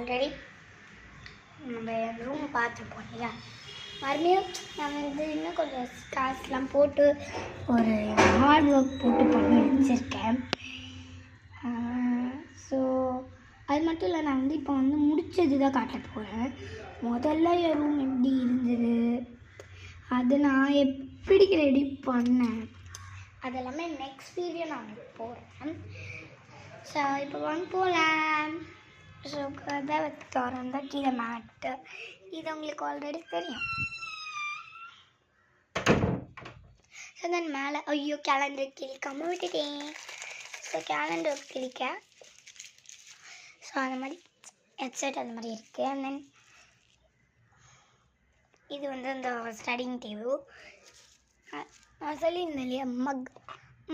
Already நம்ம room பார்த்துருப்போம் இல்லையா, மறுபடியும் நான் இன்னும் கொஞ்சம் காசுலாம் போட்டு ஒரு ஹார்ட் ஒர்க் போட்டு பண்ணி வச்சுருக்கேன். ஸோ அது மட்டும் இல்லை, நான் இப்போ முடிச்சது தான் காட்ட போகிறேன். முதல்ல என் ரூம் எப்படி இருந்தது, அது நான் எப்படி ரெடி பண்ணேன், அதெல்லாமே நெக்ஸ்ட் வீடியோ நான் போடுறேன். ஸோ இப்போ போகலாம். ஸோ கதை திறந்தா கீழே மேட்டு, இது உங்களுக்கு ஆல்ரெடி தெரியும். ஸோ தென் மேலே ஐயோ கேலண்டர் கிளிக்காமல் விட்டுட்டேன். ஸோ கேலண்டர் கிளிக்க ஸோ அந்த மாதிரி ஹெட்செட் அந்த மாதிரி இருக்குது. அண்ட் தென் இது அந்த ஸ்டடிங் டேபிள். நான் சொல்லியிருந்தேன் இல்லையா,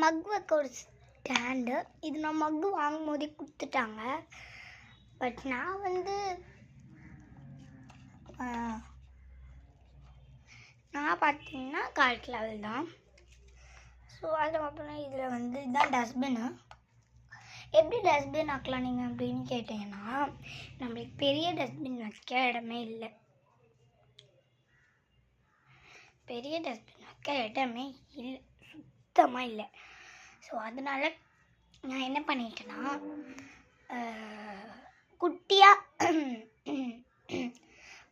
மக் வைக்க ஒரு ஸ்டாண்டு. இது நான் மக்கு வாங்கும் போதே கொடுத்துட்டாங்க. பட் நான் நான் பார்த்தீங்கன்னா கால் லெவல் தான். ஸோ அதுக்கப்புறம் இதில் இதுதான் டஸ்ட்பின்னு. எப்படி டஸ்ட்பின் ஆக்கலாம் நீங்கள் அப்படின்னு கேட்டிங்கன்னா, நம்மளுக்கு பெரிய டஸ்ட்பின் வைக்க இடமே இல்லை. பெரிய டஸ்ட்பின் வைக்க இடமே இல்லை, சுத்தமாக இல்லை. ஸோ அதனால் நான் என்ன பண்ணிட்டேன்னா, குட்டியாக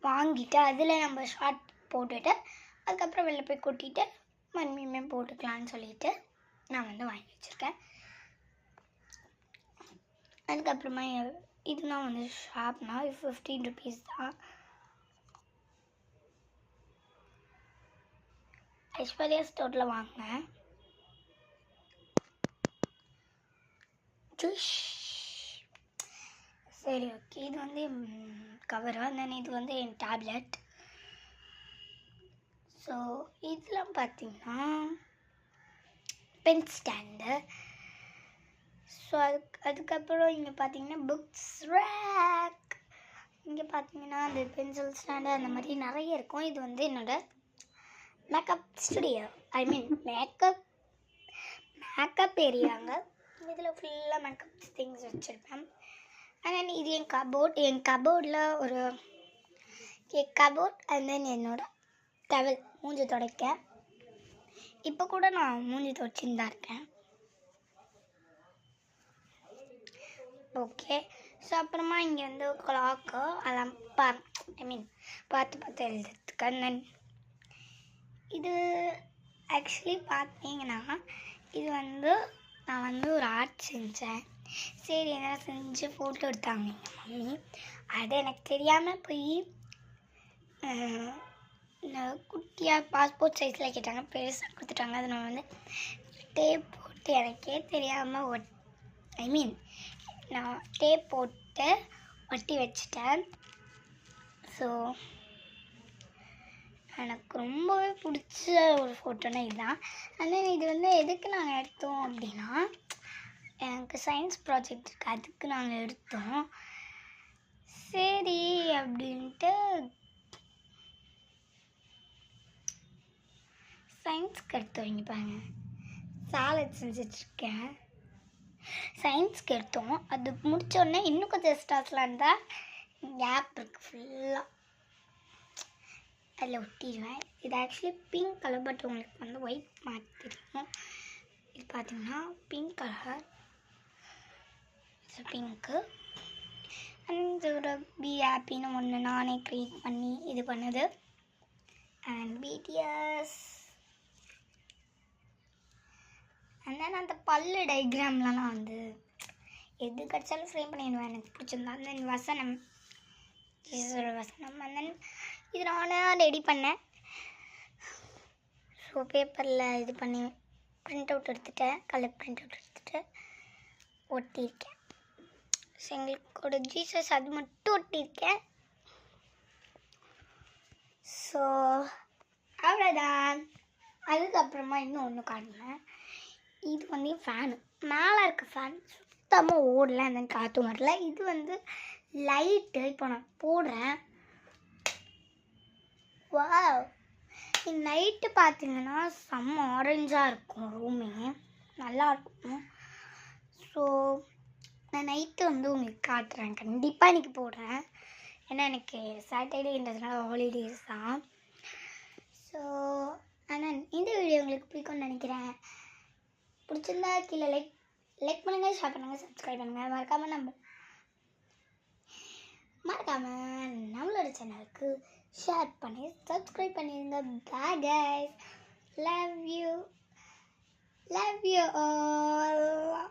வாங்கிட்டு அதில் நம்ம ஷார்ட் போட்டுட்டு அதுக்கப்புறம் வெளில போய் கொட்டிட்டு மண்மையுமே போட்டுக்கலான்னு சொல்லிட்டு நான் வாங்கி வச்சுருக்கேன். அதுக்கப்புறமா இதுதான் ஷாப்னா 15 rupees தான். ஐஸ்வர்யா ஸ்டோரில் வாங்கினேன். சரி ஓகே, இது கவரு. தென் இது என் டேப்லெட். ஸோ இதெல்லாம் பார்த்தீங்கன்னா பென் ஸ்டாண்டு. ஸோ அதுக்கப்புறம் இங்கே பார்த்தீங்கன்னா புக்ஸ் ரேக். இங்கே பார்த்தீங்கன்னா அந்த பென்சில் ஸ்டாண்டு அந்த மாதிரி நிறைய இருக்கும். இது என்னோடய மேக்கப் ஸ்டுடியோ, ஐ மீன் மேக்கப் ஏரியாங்க. இதில் ஃபுல்லாக மேக்கப் திங்ஸ் வச்சுருப்பேன். அண்ட் இது என் கபோர்டில் ஒரு கபோர்ட். அண்ட் தென் என்னோட டவல் மூஞ்சி துடைக்க. இப்போ கூட நான் மூஞ்சி துடைச்சின்னு தான் இருக்கேன். ஓகே. ஸோ அப்புறமா இங்கே கிளாக்கு, அதெல்லாம் பார்த்து எழுதுறதுக்கு. அண்ட் தென் இது ஆக்சுவலி பார்த்தீங்கன்னா இது நான் ஒரு ஆர்ட் செஞ்சேன். சரி என்ன செஞ்சு ஃபோட்டோ எடுத்தாங்க எங்கள் மம்மி. அது எனக்கு தெரியாமல் போய் குட்டியாக பாஸ்போர்ட் சைஸில் கேட்டாங்க, பெருசாக கொடுத்துட்டாங்க. அது நான் டேப் போட்டு எனக்கே தெரியாமல் நான் டேப் போட்டு ஒட்டி வச்சிட்டேன். ஸோ எனக்கு ரொம்பவே பிடிச்ச ஒரு ஃபோட்டோன்னா இதுதான். ஆனால் இது எதுக்கு நாங்கள் எடுத்தோம் அப்படின்னா, எனக்கு சயின்ஸ் ப்ராஜெக்ட் இருக்குது, அதுக்கு நாங்கள் எடுத்தோம். சரி அப்படின்ட்டு சயின்ஸ்க்கு எடுத்தோம். இங்கே பாருங்க, சாலட் செஞ்சிட்ருக்கேன். சயின்ஸ்க்கு எடுத்தோம். அது முடித்தோடனே இன்னும் கொஞ்சம் எக்ஸ்ட்ராஸ்லாம் இருந்தால் கேப் இருக்குது, ஃபுல்லாக அதில் ஒட்டிடுவேன். இது ஆக்சுவலி பிங்க் கலர், பட் உங்களுக்கு ஒயிட் மாதிரி தெரியும். இது பார்த்தீங்கன்னா பிங்க் கலர், பிங்க்கு. அண்ட் ஒரு பி ஹாப்பின்னு ஒன்று நானே க்ரியேட் பண்ணி இது பண்ணது. And BDS. அண்ட் தென் அந்த பல்லு டைக்ராம்லாம் எது கிடச்சாலும் ஃப்ரேம் பண்ணிடுவேன், எனக்கு பிடிச்சிருந்தா. அந்த வசனம், ஜீசஸோட வசனம். அண்ட் தென் இது நானாக ரெடி பண்ணேன். ஸோ பேப்பரில் இது பண்ணி ப்ரிண்ட் அவுட் எடுத்துட்டேன், கலர் ப்ரிண்ட் அவுட் எடுத்துகிட்டு ஒட்டியிருக்கேன். ஸோ எங்களுக்கோட ஜீசஸ் அது மட்டும் ஒட்டியிருக்கேன். ஸோ அவ்வளோதான். அதுக்கப்புறமா இன்னும் ஒன்று காட்டினேன். இது ஃபேனு, மேலே இருக்க ஃபேன் சுத்தமாக ஓடல, அந்த காற்றும் வரல. இது லைட்டு. இப்போ நான் போடுறேன். வாவ், நைட்டு பார்த்தீங்கன்னா செம்ம ஆரஞ்சாக இருக்கும், ரூமே நல்லாயிருக்கும். ஸோ நான் நைட்டு வந்து உங்களுக்கு காட்டுறேன், கண்டிப்பாக இன்றைக்கி போடுறேன். ஏன்னா எனக்கு சாட்டர்டேன்றதுனால ஹாலிடேஸ் தான். ஸோ ஆனால் இந்த வீடியோ உங்களுக்கு பிடிக்கும்னு நினைக்கிறேன். பிடிச்சிருந்தா கீழே லைக் பண்ணுங்கள், ஷேர் பண்ணுங்கள், சப்ஸ்கிரைப் பண்ணுங்கள். மறக்காமல் நம்மளோட சேனலுக்கு ஷேர் பண்ணி சப்ஸ்கிரைப் பண்ணிடுங்க. Bye guys, love you all.